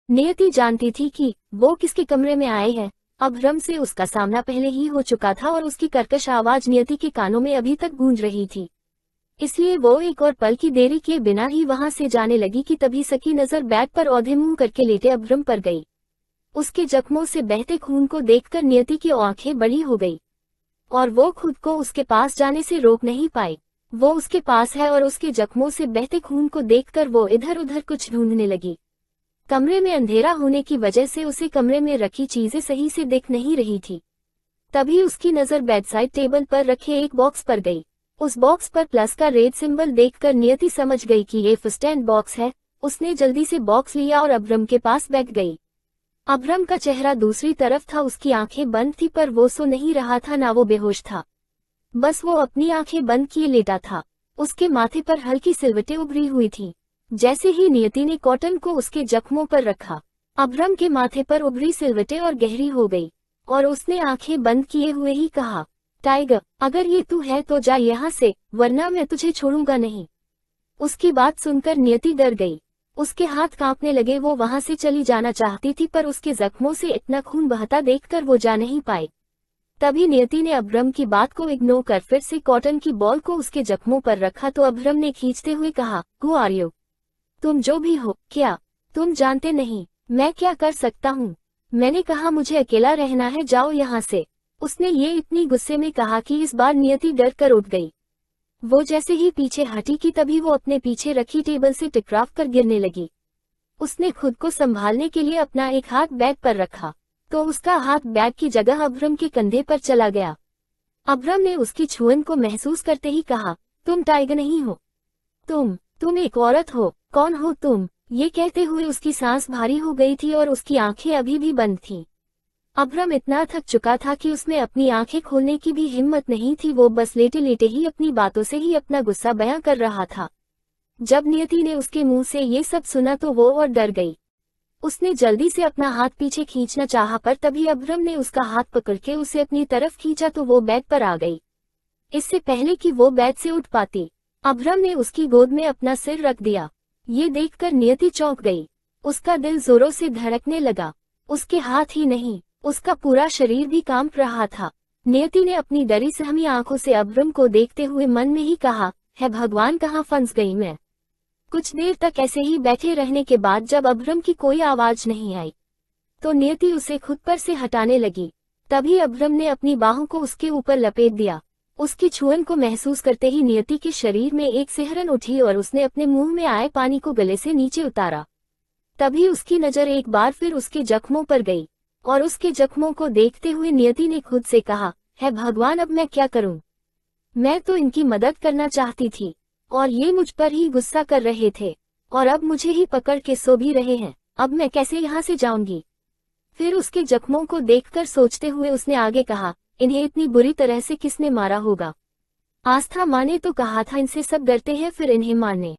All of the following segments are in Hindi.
नियति जानती थी कि वो किसके कमरे में आए हैं। अभ्रम से उसका सामना पहले ही हो चुका था और उसकी कर्कश आवाज नियति के कानों में अभी तक गूंज रही थी। इसलिए वो एक और पल की देरी किए बिना ही वहां से जाने लगी कि तभी सकी नजर बैग पर औंधे मुंह करके लेटे अभ्रम पर गई। उसके जख्मों से बहते खून को देखकर नियति की आंखें बड़ी हो गई और वो खुद को उसके पास जाने से रोक नहीं पाई। वो उसके पास है और उसके जख्मों से बहते खून को देखकर वो इधर उधर कुछ ढूंढने लगी। कमरे में अंधेरा होने की वजह से उसे कमरे में रखी चीजें सही से दिख नहीं रही थी। तभी उसकी नजर बेडसाइड टेबल पर रखे एक बॉक्स पर गई। उस बॉक्स पर प्लस का रेड सिंबल देखकर नियति समझ गई कि ये फर्स्ट एड बॉक्स है। उसने जल्दी से बॉक्स लिया और अभ्रम के पास बैठ गई। अभ्रम का चेहरा दूसरी तरफ था, उसकी आंखें बंद थी पर वो सो नहीं रहा था ना वो बेहोश था। बस वो अपनी आंखें बंद किए लेटा था। उसके माथे पर हल्की सिलवटें उभरी हुई थी। जैसे ही नियति ने कॉटन को उसके जख्मों पर रखा, अभ्रम के माथे पर उभरी सिलवटें और गहरी हो गई और उसने आंखें बंद किए हुए ही कहा, टाइगर, अगर ये तू है तो जा यहाँ से, वरना मैं तुझे छोड़ूंगा नहीं। उसकी बात सुनकर नियति डर गई। उसके हाथ कांपने लगे। वो वहां से चली जाना चाहती थी पर उसके जख्मों से इतना खून बहता देखकर वो जा नहीं पाई। तभी नियति ने अभ्रम की बात को इग्नोर कर फिर से कॉटन की बॉल को उसके जख्मों पर रखा तो अभ्रम ने खींचते हुए कहा, हु आर यू? तुम जो भी हो, क्या तुम जानते नहीं मैं क्या कर सकता हूँ? मैंने कहा मुझे अकेला रहना है, जाओ यहाँ से। उसने ये इतनी गुस्से में कहा कि इस बार नियति डर कर उठ गई। वो जैसे ही पीछे हटी कि तभी वो अपने पीछे रखी टेबल से टकराव कर गिरने लगी। उसने खुद को संभालने के लिए अपना एक हाथ बैग पर रखा तो उसका हाथ बैग की जगह अभ्रम के कंधे पर चला गया। अभ्रम ने उसकी छुअन को महसूस करते ही कहा, तुम टाइगर नहीं हो, तुम एक औरत हो। कौन हो तुम? ये कहते हुए उसकी सांस भारी हो गई थी और उसकी आंखें अभी भी बंद थीं। अभ्रम इतना थक चुका था कि उसमें अपनी आंखें खोलने की भी हिम्मत नहीं थी। वो बस लेटे लेटे ही अपनी बातों से ही अपना गुस्सा बयां कर रहा था। जब नियति ने उसके मुंह से ये सब सुना तो वो और डर गई। उसने जल्दी से अपना हाथ पीछे खींचना चाहा पर तभी अभ्रम ने उसका हाथ पकड़ के उसे अपनी तरफ खींचा तो वो बेड पर आ गई। इससे पहले कि वो बेड से उठ पाती, अभ्रम ने उसकी गोद में अपना सिर रख दिया। ये देखकर नियति चौंक गई। उसका दिल जोरों से धड़कने लगा। उसके हाथ ही नहीं, उसका पूरा शरीर भी कांप रहा था। नियति ने अपनी डरी सहमी आंखों से अभ्रम को देखते हुए मन में ही कहा, है भगवान, कहाँ फंस गई मैं। कुछ देर तक ऐसे ही बैठे रहने के बाद जब अभ्रम की कोई आवाज नहीं आई तो नियति उसे खुद पर से हटाने लगी। तभी अभ्रम ने अपनी बाहों को उसके ऊपर लपेट दिया। उसकी छुअन को महसूस करते ही नियति के शरीर में एक सिहरन उठी और उसने अपने मुंह में आए पानी को गले से नीचे उतारा। तभी उसकी नजर एक बार फिर उसके जख्मों पर गई और उसके जख्मों को देखते हुए नियति ने खुद से कहा, है भगवान, अब मैं क्या करूं? मैं तो इनकी मदद करना चाहती थी और ये मुझ पर ही गुस्सा कर रहे थे और अब मुझे ही पकड़ के सो भी रहे हैं। अब मैं कैसे यहाँ से जाऊंगी? फिर उसके जख्मों को देखकर सोचते हुए उसने आगे कहा, इन्हें इतनी बुरी तरह से किसने मारा होगा? आस्था माँ ने तो कहा था इनसे सब डरते हैं, फिर इन्हें मारने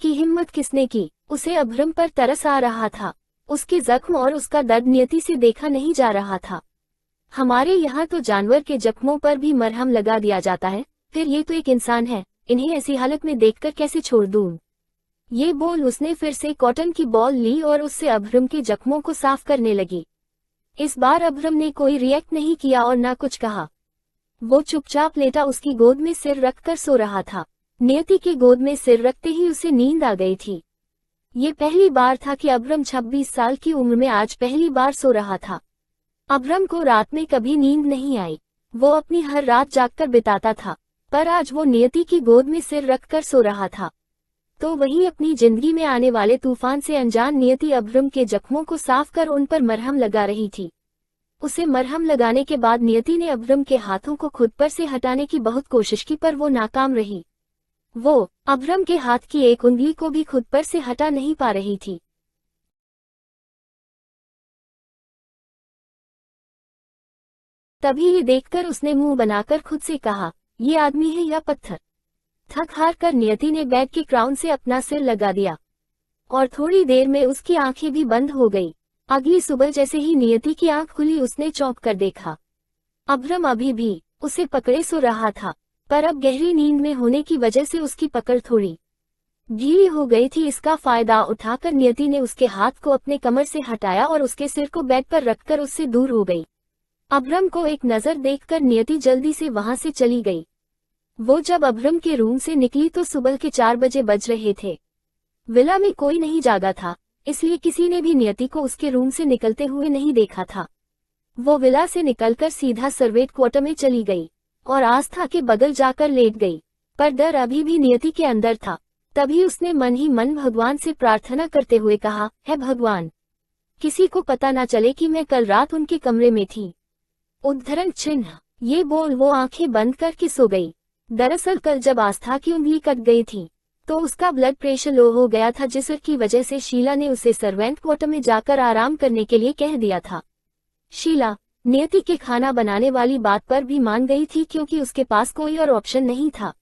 की हिम्मत किसने की? उसे अभ्रम पर तरस आ रहा था। उसके जख्म और उसका दर्द नियति से देखा नहीं जा रहा था। हमारे यहाँ तो जानवर के जख्मों पर भी मरहम लगा दिया जाता है, फिर ये तो एक इंसान है, इन्हें ऐसी हालत में देखकर कैसे छोड़ दूं? ये बोल उसने फिर से कॉटन की बॉल ली और उससे अभ्रम के जख्मों को साफ करने लगी। इस बार अभ्रम ने कोई रिएक्ट नहीं किया और ना कुछ कहा। वो चुपचाप लेटा उसकी गोद में सिर रखकर सो रहा था। नियति के गोद में सिर रखते ही उसे नींद आ गई थी। ये पहली बार था कि अभ्रम 26 साल की उम्र में आज पहली बार सो रहा था। अभ्रम को रात में कभी नींद नहीं आई। वो अपनी हर रात जागकर बिताता था, पर आज वो नियति की गोद में सिर रखकर सो रहा था। तो वहीं अपनी जिंदगी में आने वाले तूफान से अनजान नियति अभ्रम के जख्मों को साफ कर उन पर मरहम लगा रही थी। उसे मरहम लगाने के बाद नियति ने अभ्रम के हाथों को खुद पर से हटाने की बहुत कोशिश की पर वो नाकाम रही। वो अभ्रम के हाथ की एक उंगली को भी खुद पर से हटा नहीं पा रही थी। तभी ये देखकर उसने मुंह बनाकर खुद से कहा, ये आदमी है या पत्थर? थक हार कर नियति ने बेड के क्राउन से अपना सिर लगा दिया और थोड़ी देर में उसकी आंखें भी बंद हो गई। अगली सुबह जैसे ही नियति की आंख खुली उसने चौंक कर देखा। अभ्रम अभी भी उसे पकड़े सो रहा था, पर अब गहरी नींद में होने की वजह से उसकी पकड़ थोड़ी गीली हो गई थी। इसका फायदा उठाकर नियति ने उसके हाथ को अपने कमर से हटाया और उसके सिर को बेड पर रखकर उससे दूर हो गई। अभ्रम को एक नजर देखकर नियति जल्दी से वहां से चली गई। वो जब अभ्रम के रूम से निकली तो सुबह के 4 बजे बज रहे थे। विला में कोई नहीं जागा था, इसलिए किसी ने भी नियति को उसके रूम से निकलते हुए नहीं देखा था। वो विला से निकलकर सीधा सर्वेंट क्वार्टर में चली गई और आस्था के बगल जाकर लेट गई, पर डर अभी भी नियति के अंदर था। तभी उसने मन ही मन भगवान से प्रार्थना करते हुए कहा, हे भगवान, किसी को पता न चले कि मैं कल रात उनके कमरे में थी। उद्धरण चिन्ह। ये बोल वो आंखें बंद करके सो गई। दरअसल कल जब आस्था की उंगली कट गई थी तो उसका ब्लड प्रेशर लो हो गया था, जिसकी वजह से शीला ने उसे सर्वेंट क्वार्टर में जाकर आराम करने के लिए कह दिया था। शीला नियति के खाना बनाने वाली बात पर भी मान गई थी, क्योंकि उसके पास कोई और ऑप्शन नहीं था।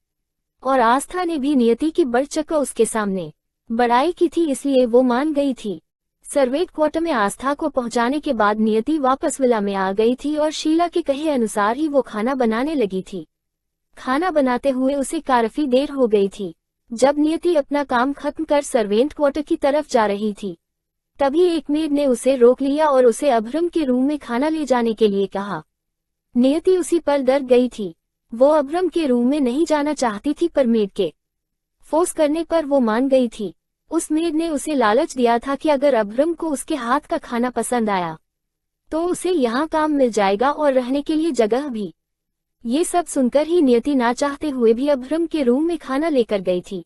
और आस्था ने भी नियति की बढ़चढ़ उसके सामने बड़ाई की थी, इसलिए वो मान गई थी। सर्वेंट क्वार्टर में आस्था को पहुंचाने के बाद नियति वापस विला में आ गई थी और शीला के कहे अनुसार ही वो खाना बनाने लगी थी। खाना बनाते हुए उसे काफी देर हो गई थी। जब नियति अपना काम खत्म कर सर्वेंट क्वार्टर की तरफ जा रही थी, तभी एक मेड ने उसे रोक लिया और उसे अभ्रम के रूम में खाना ले जाने के लिए कहा। नियति उसी पर डर गई थी। वो अभ्रम के रूम में नहीं जाना चाहती थी, पर मेड के फोर्स करने पर वो मान गई थी। उस मेड ने उसे लालच दिया था कि अगर अभ्रम को उसके हाथ का खाना पसंद आया तो उसे यहाँ काम मिल जाएगा और रहने के लिए जगह भी। ये सब सुनकर ही नियति ना चाहते हुए भी अभ्रम के रूम में खाना लेकर गई थी।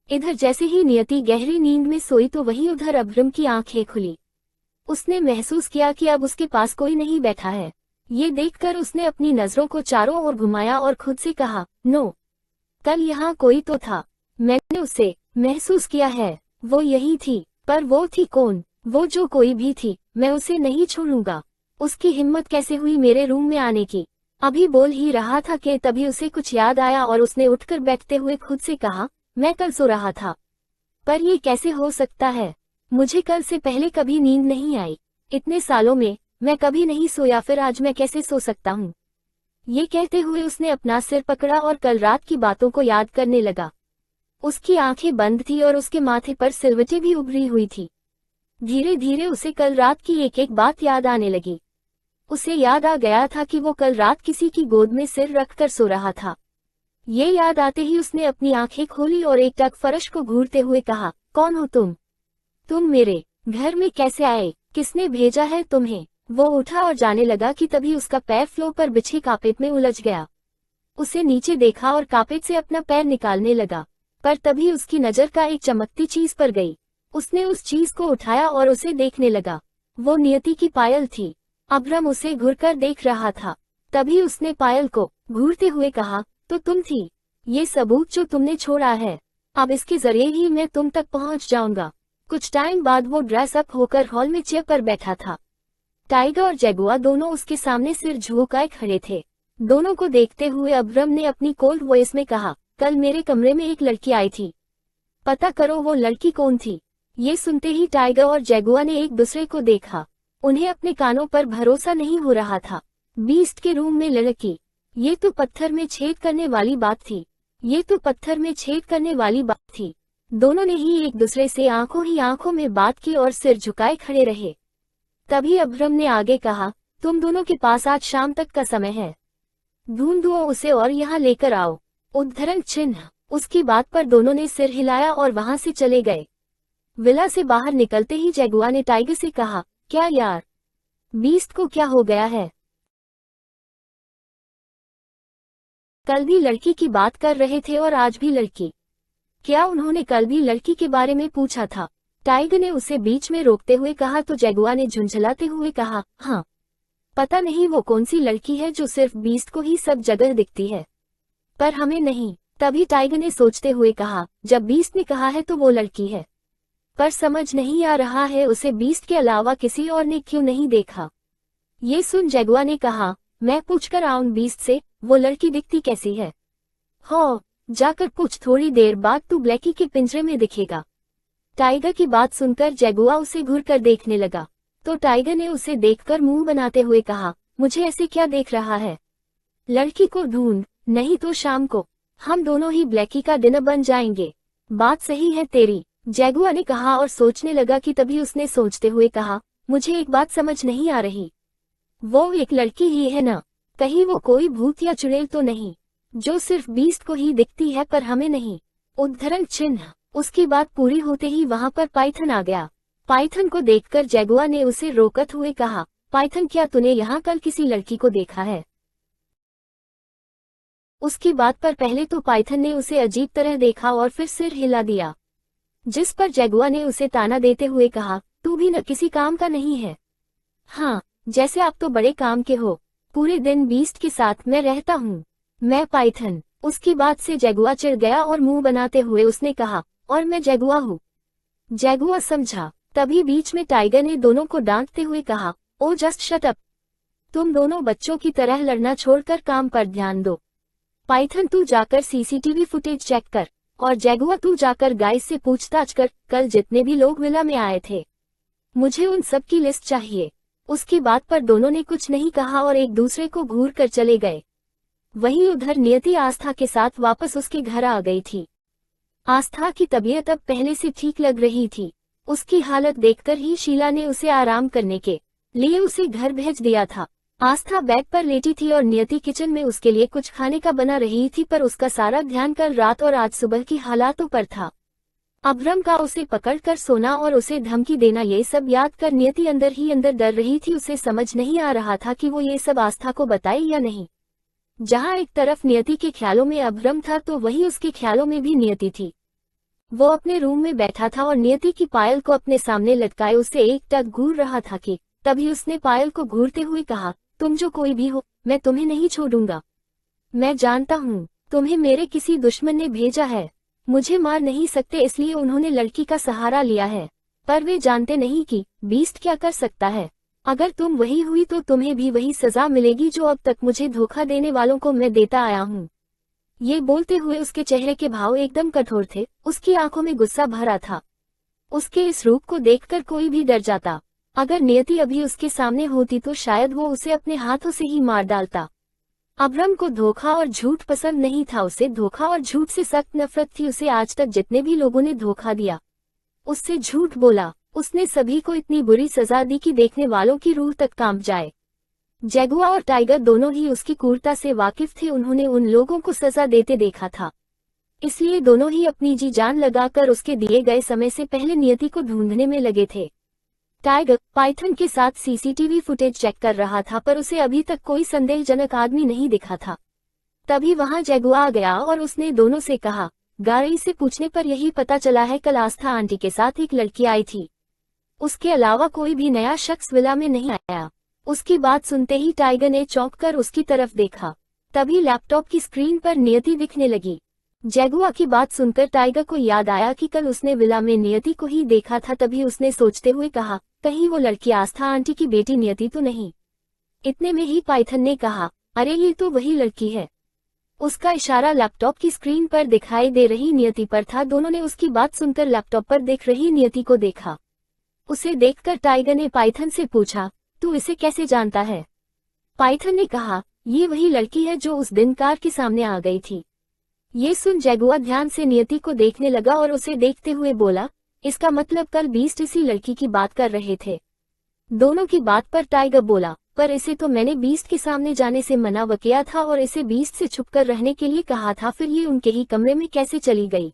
इधर जैसे ही नियति गहरी नींद में सोई तो वहीं उधर अभ्रम की आंखें खुली। उसने महसूस किया कि अब उसके पास कोई नहीं बैठा है। ये देखकर उसने अपनी नजरों को चारों ओर घुमाया और खुद से कहा, नो, कल यहाँ कोई तो था, मैंने उसे महसूस किया है। वो यही थी, पर वो थी कौन? वो जो कोई भी थी, मैं उसे नहीं छोड़ूंगा। उसकी हिम्मत कैसे हुई मेरे रूम में आने की? अभी बोल ही रहा था कि तभी उसे कुछ याद आया और उसने उठकर बैठते हुए खुद से कहा, मैं कल सो रहा था, पर ये कैसे हो सकता है? मुझे कल से पहले कभी नींद नहीं आई। इतने सालों में मैं कभी नहीं सोया, फिर आज मैं कैसे सो सकता हूँ? ये कहते हुए उसने अपना सिर पकड़ा और कल रात की बातों को याद करने लगा। उसकी आंखें बंद थी और उसके माथे पर सिलवटें भी उभरी हुई थी। धीरे धीरे उसे कल रात की एक एक बात याद आने लगी। उसे याद आ गया था कि वो कल रात किसी की गोद में सिर रखकर सो रहा था। ये याद आते ही उसने अपनी आंखें खोली और एकटक फर्श को घूरते हुए कहा, कौन हो तुम? तुम मेरे घर में कैसे आए? किसने भेजा है तुम्हें? वो उठा और जाने लगा कि तभी उसका पैर फ्लोर पर बिछे कारपेट में उलझ गया। उसे नीचे देखा और कारपेट से अपना पैर निकालने लगा, पर तभी उसकी नजर का एक चमकती चीज पर गई। उसने उस चीज को उठाया और उसे देखने लगा। वो नियति की पायल थी। अभ्रम उसे घूरकर देख रहा था। तभी उसने पायल को घूरते हुए कहा, तो तुम थी। ये सबूत जो तुमने छोड़ा है, अब इसके जरिए ही मैं तुम तक पहुंच जाऊंगा। कुछ टाइम बाद वो ड्रेस अप होकर हॉल में चेयर पर बैठा था। टाइगर और जगुआ दोनों उसके सामने सिर झुकाए खड़े थे। दोनों को देखते हुए अभ्रम ने अपनी कोल्ड वॉइस में कहा, कल मेरे कमरे में एक लड़की आई थी, पता करो वो लड़की कौन थी। ये सुनते ही टाइगर और जगुआ ने एक दूसरे को देखा। उन्हें अपने कानों पर भरोसा नहीं हो रहा था। बीस्ट के रूम में लड़की, ये तो पत्थर में छेद करने वाली बात थी। ये तो पत्थर में छेद करने वाली बात थी। दोनों ने ही एक दूसरे से आंखों ही आंखों में बात की और सिर झुकाए खड़े रहे। तभी अभ्रम ने आगे कहा, तुम दोनों के पास आज शाम तक का समय है। ढूंढो उसे और यहाँ लेकर आओ। उद्धरण चिन्ह। उसकी बात पर दोनों ने सिर हिलाया और वहां से चले गए। विला से बाहर निकलते ही जगुआ ने टाइगर से कहा, क्या यार, बीस्ट को क्या हो गया है? कल भी लड़की की बात कर रहे थे और आज भी लड़की। क्या उन्होंने कल भी लड़की के बारे में पूछा था? टाइगर ने उसे बीच में रोकते हुए कहा तो जगुआ ने झुंझलाते हुए कहा, हाँ, पता नहीं वो कौन सी लड़की है जो सिर्फ बीस्ट को ही सब जगह दिखती है, पर हमें नहीं। तभी टाइगर ने सोचते हुए कहा, जब बीस्ट ने कहा है तो वो लड़की है, पर समझ नहीं आ रहा है उसे बीस्ट के अलावा किसी और ने क्यों नहीं देखा। ये सुन जगुआ ने कहा, मैं पूछकर आऊं बीस्ट से, वो लड़की दिखती कैसी है? हो, जाकर पूछ, थोड़ी देर बाद तू ब्लैकी के पिंजरे में दिखेगा। टाइगर की बात सुनकर जगुआ उसे घूरकर देखने लगा, तो टाइगर ने उसे देखकर मुंह बनाते हुए कहा, मुझे ऐसे क्या देख रहा है? लड़की को ढूंढ, नहीं तो शाम को हम दोनों ही ब्लैकी का डिनर बन जाएंगे। बात सही है तेरी, जैगुआ ने कहा और सोचने लगा कि तभी उसने सोचते हुए कहा, मुझे एक बात समझ नहीं आ रही। वो एक लड़की ही है ना, कहीं वो कोई भूत या चुड़ैल तो नहीं, जो सिर्फ बीस्ट को ही दिखती है पर हमें नहीं। उद्धरण चिन्ह। उसकी बात पूरी होते ही वहां पर पाइथन आ गया। पाइथन को देखकर जैगुआ ने उसे रोकते हुए कहा, पाइथन क्या तूने यहाँ कल किसी लड़की को देखा है? उसकी बात पर पहले तो पाइथन ने उसे अजीब तरह देखा और फिर सिर हिला दिया, जिस पर जैगुआ ने उसे ताना देते हुए कहा, तू भी न किसी काम का नहीं है। हाँ, जैसे आप तो बड़े काम के हो, पूरे दिन बीस्ट के साथ मैं रहता हूँ। मैं पाइथन। उसकी बात से जैगुआ चिढ़ गया और मुंह बनाते हुए उसने कहा, और मैं जैगुआ हूँ। जैगुआ समझा। तभी बीच में टाइगर ने दोनों को डांटते हुए कहा, ओ जस्ट शट अप। तुम दोनों बच्चों की तरह लड़ना छोड़कर काम पर ध्यान दो। पाइथन तू जाकर सीसीटीवी फुटेज चेक कर, और जैगुआ तू जाकर गाइस से पूछताछ कर, कल जितने भी लोग विला में आए थे, मुझे उन सब की लिस्ट चाहिए। उसकी बात पर दोनों ने कुछ नहीं कहा और एक दूसरे को घूर कर चले गए। वहीं उधर नियति आस्था के साथ वापस उसके घर आ गई थी। आस्था की तबीयत अब पहले से ठीक लग रही थी। उसकी हालत देखकर ही शीला ने उसे आराम करने के लिए उसे घर भेज दिया था। आस्था बेड पर लेटी थी और नियति किचन में उसके लिए कुछ खाने का बना रही थी, पर उसका सारा ध्यान कल रात और आज सुबह की हालातों पर था। अभ्रम का उसे पकड़कर सोना और उसे धमकी देना, ये सब याद कर नियति अंदर ही अंदर डर रही थी। उसे समझ नहीं आ रहा था कि वो ये सब आस्था को बताए या नहीं। जहाँ एक तरफ नियति के ख्यालों में अभ्रम था तो वहीं उसके ख्यालों में भी नियति थी। वो अपने रूम में बैठा था और नियति की पायल को अपने सामने लटकाए उसे एक टक घूर रहा था कि तभी उसने पायल को घूरते हुए कहा, तुम जो कोई भी हो, मैं तुम्हें नहीं छोड़ूंगा। मैं जानता हूँ तुम्हें मेरे किसी दुश्मन ने भेजा है। मुझे मार नहीं सकते, इसलिए उन्होंने लड़की का सहारा लिया है, पर वे जानते नहीं कि बीस्ट क्या कर सकता है। अगर तुम वही हुई तो तुम्हें भी वही सजा मिलेगी जो अब तक मुझे धोखा देने वालों को मैं देता आया हूँ। ये बोलते हुए उसके चेहरे के भाव एकदम कठोर थे, उसकी आंखों में गुस्सा भरा था। उसके इस रूप को देखकर कोई भी डर जाता। अगर नियति अभी उसके सामने होती तो शायद वो उसे अपने हाथों से ही मार डालता। अभ्रम को धोखा और झूठ पसंद नहीं था, उसे धोखा और झूठ से सख्त नफरत थी। उसे आज तक जितने भी लोगों ने धोखा दिया, उससे झूठ बोला, उसने सभी को इतनी बुरी सजा दी कि देखने वालों की रूह तक कांप जाए। जैगुआ और टाइगर दोनों ही उसकी क्रूरता से वाकिफ थे, उन्होंने उन लोगों को सजा देते देखा था, इसलिए दोनों ही अपनी जी जान लगाकर उसके दिए गए समय से पहले नियति को ढूंढने में लगे थे। टाइगर पाइथन के साथ सीसीटीवी फुटेज चेक कर रहा था, पर उसे अभी तक कोई संदेहजनक आदमी नहीं दिखा था। तभी वहां जैगुआ आ गया और उसने दोनों से कहा, गाड़ी से पूछने पर यही पता चला है कल आस्था आंटी के साथ एक लड़की आई थी, उसके अलावा कोई भी नया शख्स विला में नहीं आया। उसकी बात सुनते ही टाइगर ने चौंक कर उसकी तरफ देखा। तभी लैपटॉप की स्क्रीन पर नियति दिखने लगी। जैगुआ की बात सुनकर टाइगर को याद आया कि कल उसने विला में नियति को ही देखा था। तभी उसने सोचते हुए कहा, कहीं वो लड़की आस्था आंटी की बेटी नियति तो नहीं। इतने में ही पाइथन ने कहा, अरे ये तो वही लड़की है। उसका इशारा लैपटॉप की स्क्रीन पर दिखाई दे रही नियति पर था। दोनों ने उसकी बात सुनकर लैपटॉप पर देख रही नियति को देखा। उसे देखकर टाइगर ने पाइथन से पूछा, तू इसे कैसे जानता है? पाइथन ने कहा, ये वही लड़की है जो उस दिन कार के सामने आ गई थी। ये सुन जैगुआ ध्यान से नियति को देखने लगा और उसे देखते हुए बोला, इसका मतलब कल बीस्ट इसी लड़की की बात कर रहे थे। दोनों की बात पर टाइगर बोला, पर इसे तो मैंने बीस्ट के सामने जाने से मना किया था और इसे बीस्ट से छुपकर रहने के लिए कहा था, फिर ये उनके ही कमरे में कैसे चली गई?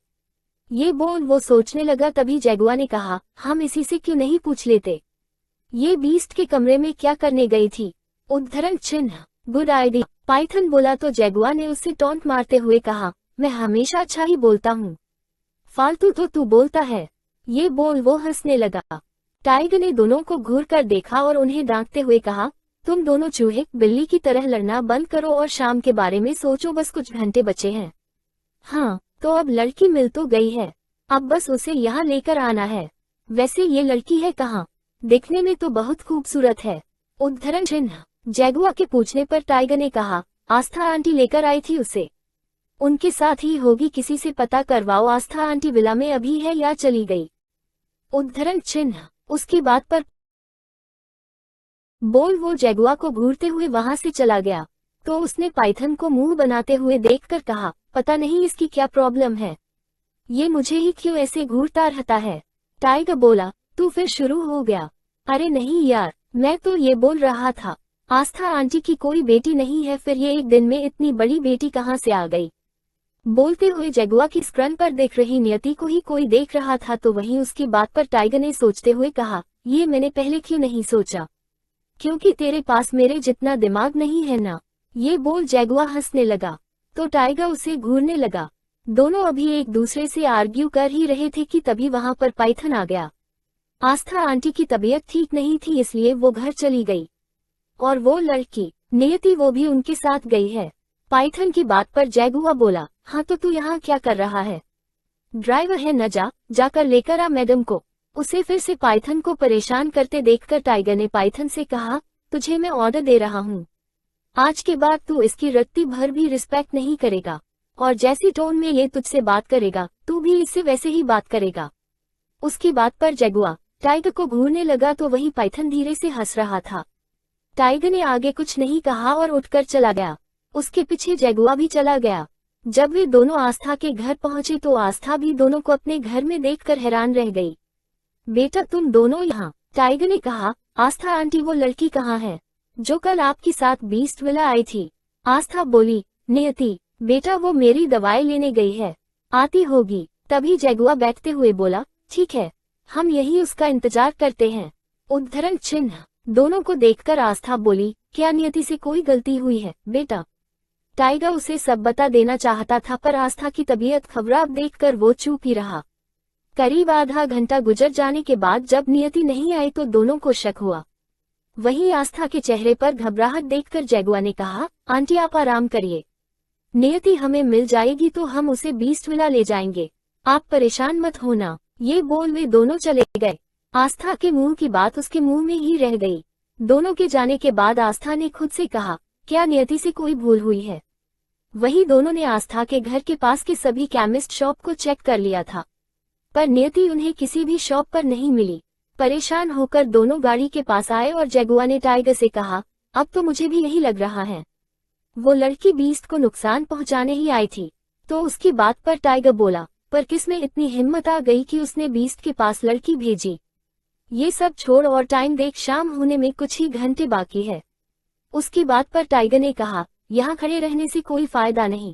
ये बोल वो सोचने लगा। तभी जैगुआ ने कहा, हम इसी से क्यों नहीं पूछ लेते, ये बीस्ट के कमरे में क्या करने गई थी? उद्धरण चिन्ह, गुड आइडिया। पाइथन बोला तो जैगुआ ने उससे टॉन्ट मारते हुए कहा, मैं हमेशा अच्छा ही बोलता हूँ, फालतू तो तू बोलता है। ये बोल वो हंसने लगा। टाइगर ने दोनों को घूर कर देखा और उन्हें डांटते हुए कहा, तुम दोनों चूहे बिल्ली की तरह लड़ना बंद करो और शाम के बारे में सोचो, बस कुछ घंटे बचे हैं। हाँ, तो अब लड़की मिल तो गई है, अब बस उसे यहाँ लेकर आना है। वैसे ये लड़की है कहाँ? दिखने में तो बहुत खूबसूरत है। उद्धरण चिन्ह, जैगुआ के पूछने पर टाइगर ने कहा, आस्था आंटी लेकर आई थी उसे, उनके साथ ही होगी, किसी से पता करवाओ आस्था आंटी विला में अभी है या चली गई। उद्धरण चिन्ह, उसकी बात पर बोल वो जैगुआ को घूरते हुए वहां से चला गया। तो उसने पाइथन को मुंह बनाते हुए देखकर कहा, पता नहीं इसकी क्या प्रॉब्लम है। ये मुझे ही क्यों ऐसे घूरता रहता है। टाइगर बोला, तू फिर शुरू हो गया। अरे नहीं यार, मैं तो ये बोल रहा था, आस्था आंटी की कोई बेटी नहीं है, फिर ये एक दिन में इतनी बड़ी बेटी कहाँ से आ गई। बोलते हुए जगुआ की स्क्रीन पर देख रही नियति को ही कोई देख रहा था, तो वहीं उसकी बात पर टाइगर ने सोचते हुए कहा, ये मैंने पहले क्यों नहीं सोचा, क्योंकि तेरे पास मेरे जितना दिमाग नहीं है ना। ये बोल जगुआ हंसने लगा, तो टाइगर उसे घूरने लगा। दोनों अभी एक दूसरे से आर्ग्यू कर ही रहे थे कि तभी वहां पर पाइथन आ गया। आस्था आंटी की तबीयत ठीक नहीं थी, इसलिए वो घर चली गई, और वो लड़की नियति वो भी उनके साथ गई है। पाइथन की बात पर जगुआ बोला, हाँ तो तू यहाँ क्या कर रहा है, ड्राइवर है न, जाकर लेकर आ मैडम को। उसे फिर से पाइथन को परेशान करते देखकर टाइगर ने पाइथन से कहा, तुझे मैं ऑर्डर दे रहा हूँ, आज के बाद तू इसकी रत्ती भर भी रिस्पेक्ट नहीं करेगा, और जैसी टोन में ये तुझसे बात करेगा तू भी इससे वैसे ही बात करेगा। उसकी बात पर जगुआ टाइगर को घूरने लगा, तो वही पाइथन धीरे से हंस रहा था। टाइगर ने आगे कुछ नहीं कहा और उठकर चला गया। उसके पीछे जगुआ भी चला गया। जब वे दोनों आस्था के घर पहुंचे तो आस्था भी दोनों को अपने घर में देखकर हैरान रह गई। बेटा तुम दोनों यहाँ, टाइगर ने कहा। आस्था आंटी वो लड़की कहाँ है जो कल आपके साथ बीस्ट विला आई थी। आस्था बोली, नियति बेटा वो मेरी दवाई लेने गई है, आती होगी। तभी जगुआ बैठते हुए बोला, ठीक है, हम यही उसका इंतजार करते हैं। उद्धरण चिन्ह। दोनों को देखकर आस्था बोली, क्या नियति से कोई गलती हुई है बेटा। टाइगर उसे सब बता देना चाहता था, पर आस्था की तबीयत खराब देखकर वो चुप ही रहा। करीब आधा घंटा गुजर जाने के बाद जब नियति नहीं आई तो दोनों को शक हुआ। वहीं आस्था के चेहरे पर घबराहट देखकर जगुआ ने कहा, आंटी आप आराम करिए, नियति हमें मिल जाएगी तो हम उसे बीस्ट विला ले जाएंगे, आप परेशान मत होना। ये बोल वे दोनों चले गए। आस्था के मुंह की बात उसके मुंह में ही रह गई। दोनों के जाने के बाद आस्था ने खुद से कहा, क्या नियति से कोई भूल हुई है। वही दोनों ने आस्था के घर के पास के सभी केमिस्ट शॉप को चेक कर लिया था, पर नियति उन्हें किसी भी शॉप पर नहीं मिली। परेशान होकर दोनों गाड़ी के पास आए और जगुआ ने टाइगर से कहा, अब तो मुझे भी यही लग रहा है, वो लड़की बीस्ट को नुकसान पहुंचाने ही आई थी। तो उसकी बात पर टाइगर बोला, पर किसमें इतनी हिम्मत आ गई कि उसने बीस्ट के पास लड़की भेजी। ये सब छोड़ और टाइम देख, शाम होने में कुछ ही घंटे बाकी है। उसकी बात पर टाइगर ने कहा, यहाँ खड़े रहने से कोई फायदा नहीं,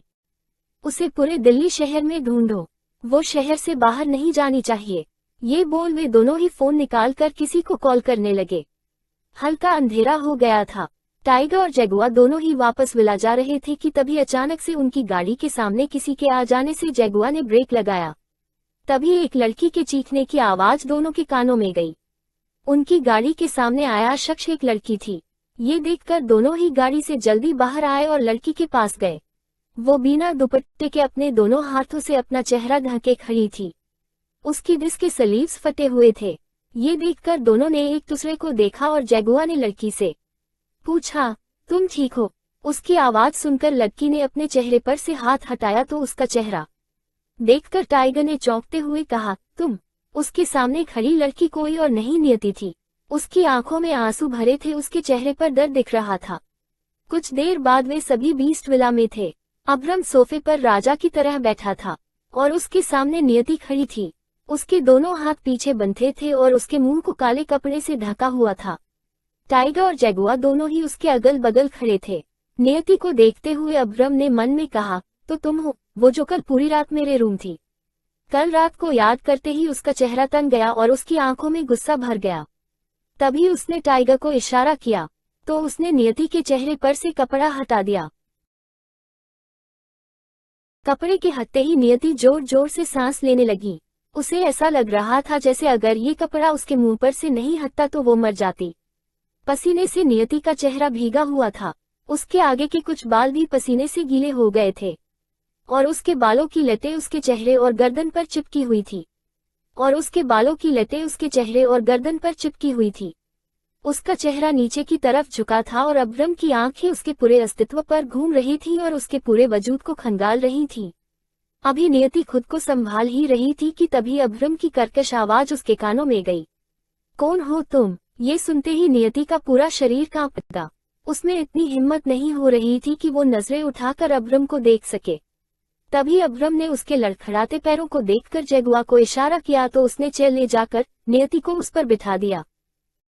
उसे पूरे दिल्ली शहर में ढूंढो, वो शहर से बाहर नहीं जानी चाहिए। ये बोल वे दोनों ही फोन निकालकर किसी को कॉल करने लगे। हल्का अंधेरा हो गया था। टाइगर और जगुआ दोनों ही वापस विला जा रहे थे कि तभी अचानक से उनकी गाड़ी के सामने किसी के आ जाने से जगुआ ने ब्रेक लगाया। तभी एक लड़की के चीखने की आवाज दोनों के कानों में गई। उनकी गाड़ी के सामने आया शख्स एक लड़की थी। ये देखकर दोनों ही गाड़ी से जल्दी बाहर आए और लड़की के पास गए। वो बिना दुपट्टे के अपने दोनों हाथों से अपना चेहरा ढके खड़ी थी। उसकी डिस्क के सलीव्स फटे हुए थे। ये देखकर दोनों ने एक दूसरे को देखा और जगुआ ने लड़की से पूछा, तुम ठीक हो। उसकी आवाज सुनकर लड़की ने अपने चेहरे पर से हाथ हटाया तो उसका चेहरा देखकर टाइगर ने चौंकते हुए कहा, तुम। उसके सामने खड़ी लड़की कोई और नहीं नियति थी। उसकी आंखों में आंसू भरे थे, उसके चेहरे पर दर्द दिख रहा था। कुछ देर बाद वे सभी बीस्ट विला में थे। अब्रम सोफे पर राजा की तरह बैठा था और उसके सामने नियति खड़ी थी। उसके दोनों हाथ पीछे बंधे थे और उसके मुंह को काले कपड़े से ढका हुआ था। टाइगर और जगुआ दोनों ही उसके अगल बगल खड़े थे। नियति को देखते हुए अब्रम ने मन में कहा, तो तुम हो वो जो कल पूरी रात मेरे रूम थी। कल रात को याद करते ही उसका चेहरा तन गया और उसकी आंखों में गुस्सा भर गया। तभी उसने टाइगर को इशारा किया तो उसने नियति के चेहरे पर से कपड़ा हटा दिया। कपड़े के हटते ही नियति जोर जोर से सांस लेने लगी। उसे ऐसा लग रहा था जैसे अगर ये कपड़ा उसके मुंह पर से नहीं हटता तो वो मर जाती। पसीने से नियति का चेहरा भीगा हुआ था। उसके आगे के कुछ बाल भी पसीने से गीले हो गए थे और उसके बालों की लटें उसके चेहरे और गर्दन पर चिपकी हुई थी। उसका चेहरा नीचे की तरफ झुका था और अब्रम की आंखें उसके पूरे अस्तित्व पर घूम रही थी और उसके पूरे वजूद को खंगाल रही थी। अभी नियति खुद को संभाल ही रही थी कि तभी अब्रम की कर्कश आवाज उसके कानों में गई, कौन हो तुम। ये सुनते ही नियति का पूरा शरीर कांप गया। उसमें इतनी हिम्मत नहीं हो रही थी कि वो नजरें उठाकर अब्रम को देख सके। तभी अभ्रम ने उसके लड़खड़ाते पैरों को देखकर जगुआ को इशारा किया तो उसने चेल ले जाकर नियति को उस पर बिठा दिया।